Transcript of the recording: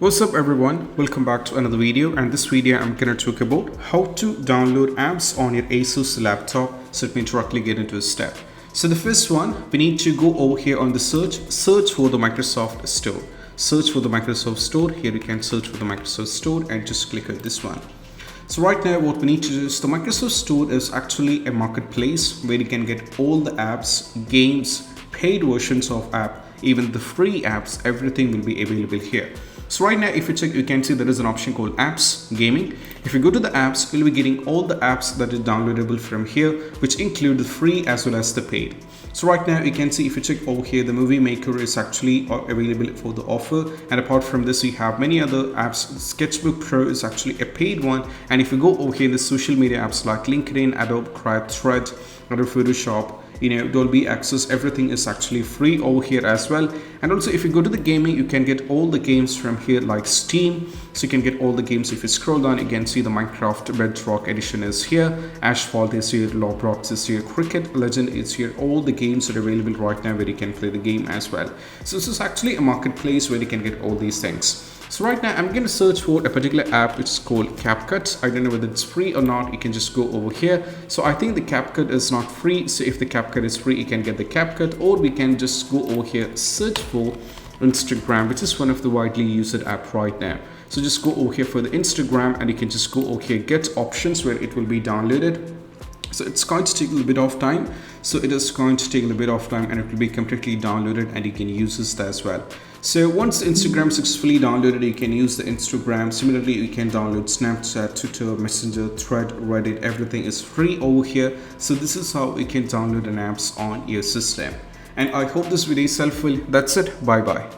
What's up everyone, welcome back to another video, and this video I'm gonna talk about how to download apps on your Asus laptop. So let me directly get into a step. So the first one, we need to go over here on the search for the Microsoft Store. Search for the Microsoft Store. Here you can search for the Microsoft Store and just click on this one. So right now what we need to do is the Microsoft Store is actually a marketplace where you can get all the apps, games, paid versions of app, even the free apps, everything will be available here. So right now if you check, you can see there is an option called apps gaming. If you go to the apps, you'll be getting all the apps that is downloadable from here, which include the free as well as the paid. So right now you can see, if you check over here, the movie maker is actually available for the offer, and apart from this we have many other apps. Sketchbook Pro is actually a paid one, and if you go over here, the social media apps like LinkedIn, Adobe, Thread, Adobe Photoshop, Dolby Access, everything is actually free over here as well. And also if you go to the gaming, you can get all the games from here like Steam. So you can get all the games. If you scroll down, you can see the Minecraft Bedrock edition is here, Asphalt is here, Roblox is here, Cricket Legend is here. All the games are available right now where you can play the game as well. So this is actually a marketplace where you can get all these things. So right now I'm going to search for a particular app which is called CapCut. I don't know whether it's free or not. You can just go over here. So I think the CapCut is not free. So if the CapCut is free, you can get the CapCut, or we can just go over here, search for Instagram, which is one of the widely used app right now. So just go over here for the Instagram, and you can just go over here, get options, where it will be downloaded. So it's going to take a little bit of time. So it is going to take a little bit of time, and it will be completely downloaded, and you can use this as well. So once Instagram is successfully downloaded, you can use the Instagram. Similarly, you can download Snapchat, Twitter, Messenger, Thread, Reddit. Everything is free over here. So this is how you can download an apps on your system. And I hope this video is helpful. That's it. Bye bye.